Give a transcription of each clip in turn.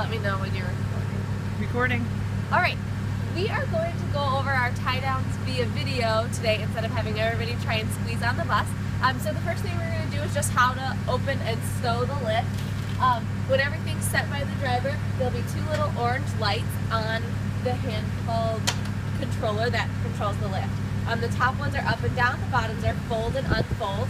let me know when you're recording. Recording. All right, we are going to go over our tie downs via video today instead of having everybody try and squeeze on the bus. So the first thing we're going to do is just how to open and stow the lift. When everything's set by the driver, there'll be two little orange lights on the handheld controller that controls the lift. The top ones are up and down, the bottoms are fold and unfold.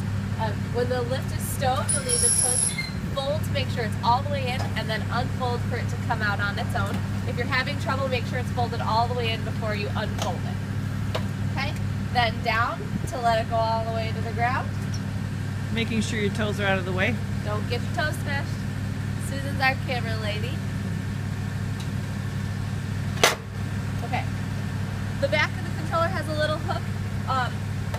When the lift is stowed, you'll need to push fold to make sure it's all the way in, and then unfold for it to come out on its own. If you're having trouble, make sure it's folded all the way in before you unfold it. Okay? Then down to let it go all the way to the ground. Making sure your toes are out of the way. Don't get your toes smashed. Susan's our camera lady. Okay. The back of the controller has a little hook.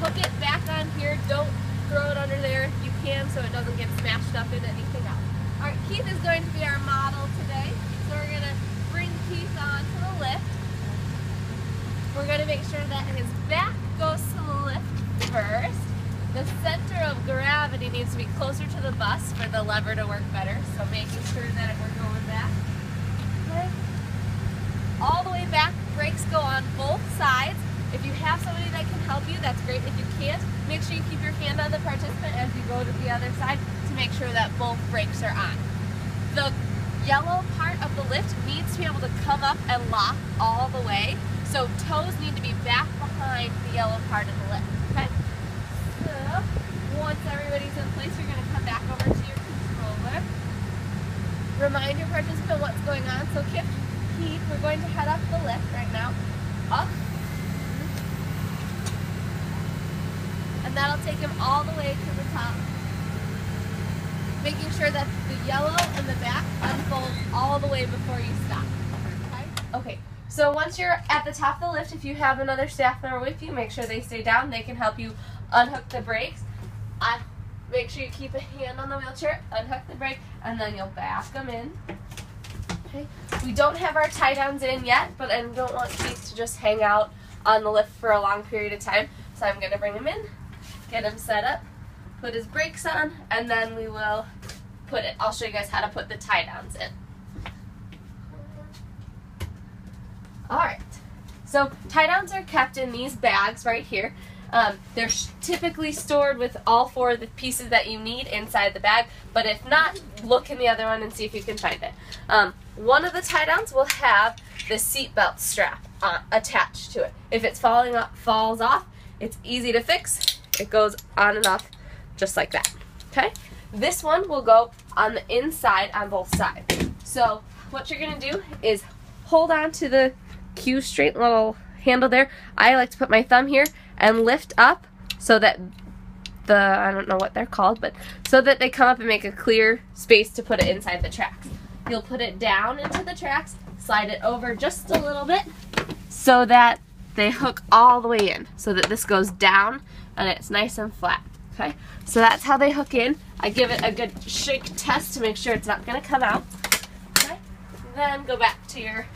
Hook it back on here. Don't throw it under there if you can so it doesn't get smashed up in anything else. Alright, Keith is going to be our model today. So we're going to bring Keith onto the lift. We're going to make sure that his back goes to the lift first. The center of gravity needs to be closer to the bus for the lever to work better. So making sure that we're going back. Okay. All the way back, brakes go on both sides. If you have somebody that can help you, that's great. If you can't, make sure you keep your hand on the participant as you go to the other side to make sure that both brakes are on. The yellow part of the lift needs to be able to come up and lock all the way. So toes need to be back behind the yellow part of the lift. Okay? So once everybody's in place, you're going to come back over to your controller. Remind your participant what's going on. So Keith, we're going to head up the lift right now. Up. And that'll take him all the way to the top. Making sure that the yellow and the back unfolds all the way before you stop. Okay, so once you're at the top of the lift, if you have another staff member with you, make sure they stay down. They can help you unhook the brakes. Make sure you keep a hand on the wheelchair, unhook the brake, and then you'll back them in. Okay. We don't have our tie downs in yet, but I don't want Keith to just hang out on the lift for a long period of time. So I'm going to bring him in, get him set up, put his brakes on, and then we will I'll show you guys how to put the tie downs in. Alright, so tie downs are kept in these bags right here. They're typically stored with all four of the pieces that you need inside the bag, but if not, look in the other one and see if you can find it. One of the tie downs will have the seatbelt strap attached to it. If it's falls off, it's easy to fix. It goes on and off just like that. Okay? This one will go on the inside on both sides. So what you're going to do is hold on to the Q straight little handle there. I like to put my thumb here and lift up so that I don't know what they're called, but so that they come up and make a clear space to put it inside the tracks. You'll put it down into the tracks, slide it over just a little bit so that they hook all the way in, so that this goes down and it's nice and flat. Okay, so that's how they hook in. I give it a good shake test to make sure it's not going to come out. Okay, then go back to your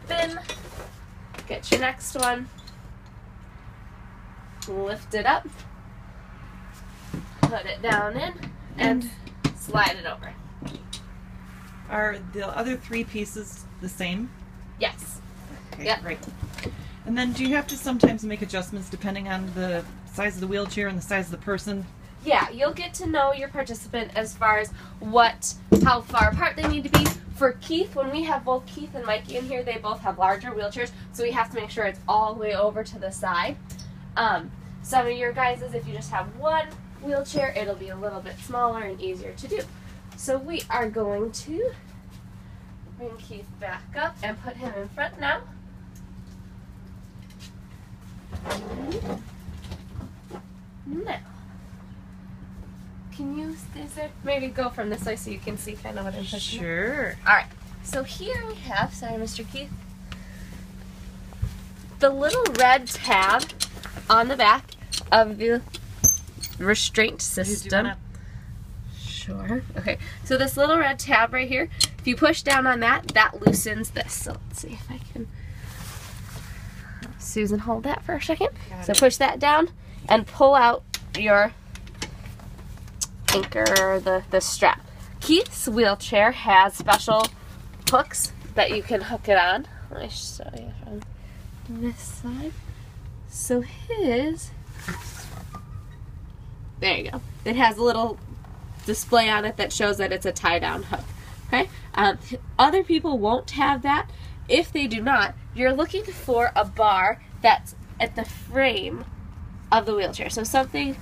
bin, get your next one, lift it up, put it down in, and slide it over. Are the other three pieces the same? Yes. Okay, yep. Great. And then do you have to sometimes make adjustments depending on the size of the wheelchair and the size of the person? Yeah, you'll get to know your participant as far as how far apart they need to be. For Keith, when we have both Keith and Mikey in here, they both have larger wheelchairs, so we have to make sure it's all the way over to the side. Some of your guys, if you just have one wheelchair, it'll be a little bit smaller and easier to do. So we are going to bring Keith back up and put him in front now. Now, maybe go from this way so you can see kind of what I'm pushing? Sure. Alright, so here we have, sorry Mr. Keith, the little red tab on the back of the restraint system. Sure. Okay, so this little red tab right here, if you push down on that, that loosens this. So let's see if I can. Susan, hold that for a second. So push that down and pull out your anchor, or the strap. Keith's wheelchair has special hooks that you can hook it on. Let me show you from this side. So his, there you go. It has a little display on it that shows that it's a tie-down hook. Okay. Other people won't have that. If they do not, you're looking for a bar that's at the frame of the wheelchair. So something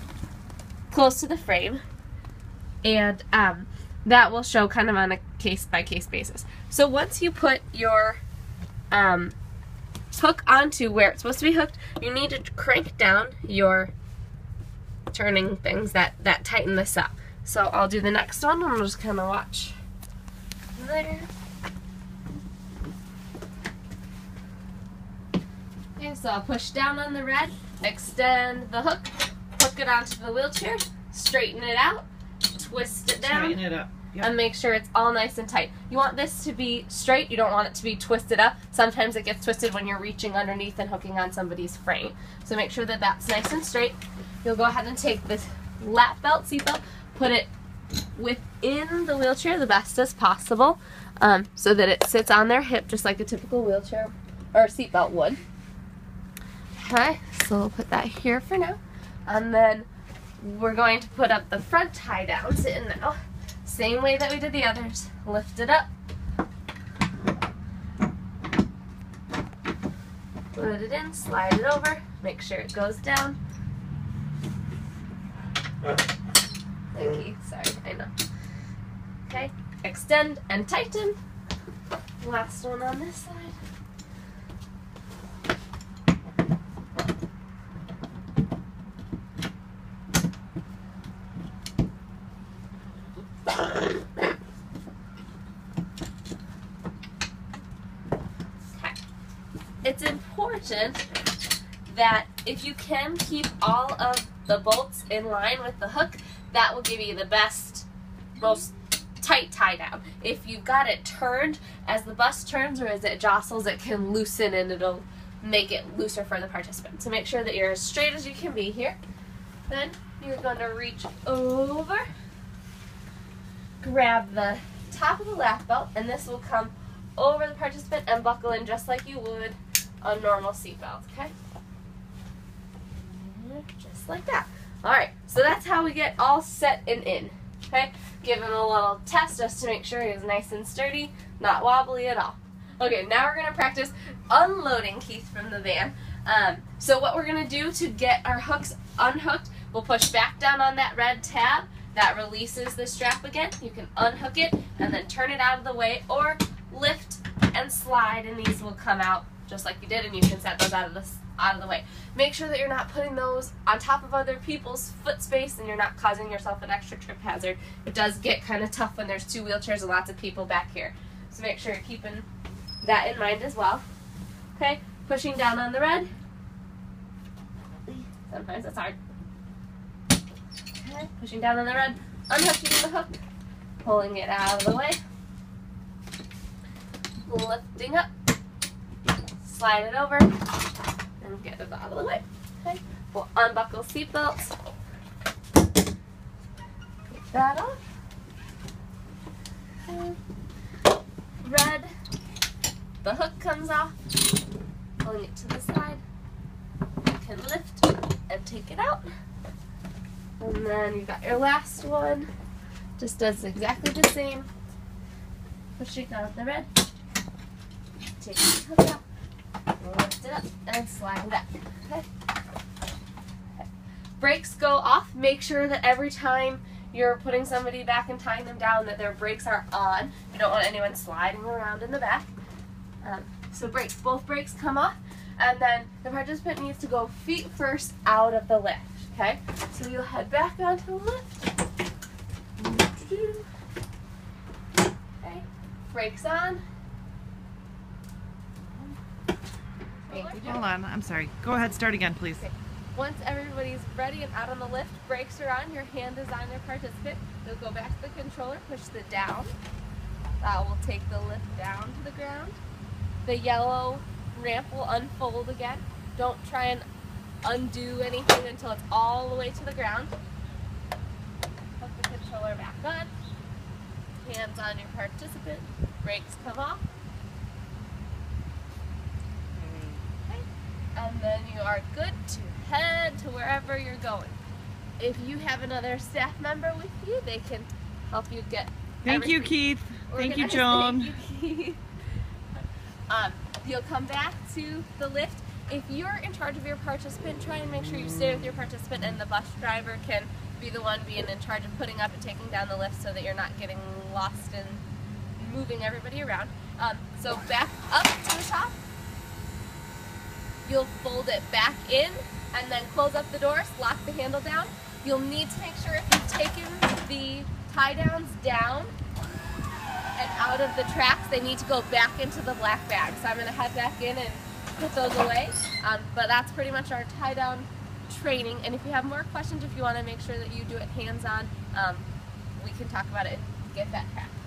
close to the frame, and that will show kind of on a case-by-case basis. So once you put your hook onto where it's supposed to be hooked, you need to crank down your turning things that tighten this up. So I'll do the next one, and we'll just kind of watch there. Okay, so I'll push down on the red, extend the hook it onto the wheelchair, straighten it out, twist it down, Tighten it up. Yep. and make sure it's all nice and tight. You want this to be straight, you don't want it to be twisted up. Sometimes it gets twisted when you're reaching underneath and hooking on somebody's frame. So make sure that that's nice and straight. You'll go ahead and take this lap belt, seat belt, put it within the wheelchair the best as possible, so that it sits on their hip just like a typical wheelchair or seat belt would. Okay, so we'll put that here for now. And then we're going to put up the front tie downs in now. Same way that we did the others. Lift it up. Put it in, slide it over, make sure it goes down. Thank you, sorry, I know. Okay, extend and tighten. Last one on this side. It's important that if you can keep all of the bolts in line with the hook, that will give you the best, most tight tie down. If you've got it turned, as the bus turns or as it jostles, it can loosen and it'll make it looser for the participant. So make sure that you're as straight as you can be here. Then you're going to reach over, grab the top of the lap belt, and this will come over the participant and buckle in just like you would a normal seat belt, okay? Just like that. Alright, so that's how we get all set and in, okay? Give him a little test just to make sure he's nice and sturdy, not wobbly at all. Okay, now we're going to practice unloading Keith from the van. So what we're going to do to get our hooks unhooked, we'll push back down on that red tab. That releases the strap again. You can unhook it and then turn it out of the way, or lift and slide, and these will come out just like you did, and you can set those out of the way. Make sure that you're not putting those on top of other people's foot space and you're not causing yourself an extra trip hazard. It does get kind of tough when there's two wheelchairs and lots of people back here. So make sure you're keeping that in mind as well. Okay, pushing down on the red. Sometimes that's hard. Okay, pushing down on the red, unhooking the hook, pulling it out of the way, lifting up, slide it over, and get it out of the way. Okay, we'll unbuckle seatbelts, get that off. Okay. Red, the hook comes off, pulling it to the side, you can lift and take it out. And then you've got your last one, just does exactly the same. Pushing out the red, take the hook out, lift it up, and slide it back. Okay. Brakes go off. Make sure that every time you're putting somebody back and tying them down that their brakes are on. You don't want anyone sliding around in the back. So brakes, both brakes come off, and then the participant needs to go feet first out of the lift. Okay, so you'll head back onto the lift. Okay, brakes on. Hold on, I'm sorry. Go ahead, start again, please. Okay. Once everybody's ready and out on the lift, brakes are on, your hand is on your participant. You'll go back to the controller, push the down. That will take the lift down to the ground. The yellow ramp will unfold again. Don't try and undo anything until it's all the way to the ground. Put the controller back on. Hands on your participant. brakes come off. Okay. And then you are good to head to wherever you're going. If you have another staff member with you, they can help you get Thank you, Keith. Thank you, Joan. Thank you, Keith. You'll come back to the lift. If you're in charge of your participant, try and make sure you stay with your participant, and the bus driver can be the one being in charge of putting up and taking down the lift so that you're not getting lost and moving everybody around. So back up to the top. You'll fold it back in and then close up the doors, lock the handle down. You'll need to make sure if you've taken the tie downs down and out of the tracks, they need to go back into the black bag. So I'm going to head back in and put those away. But that's pretty much our tie down training. And if you have more questions, if you want to make sure that you do it hands-on, we can talk about it and get that practice.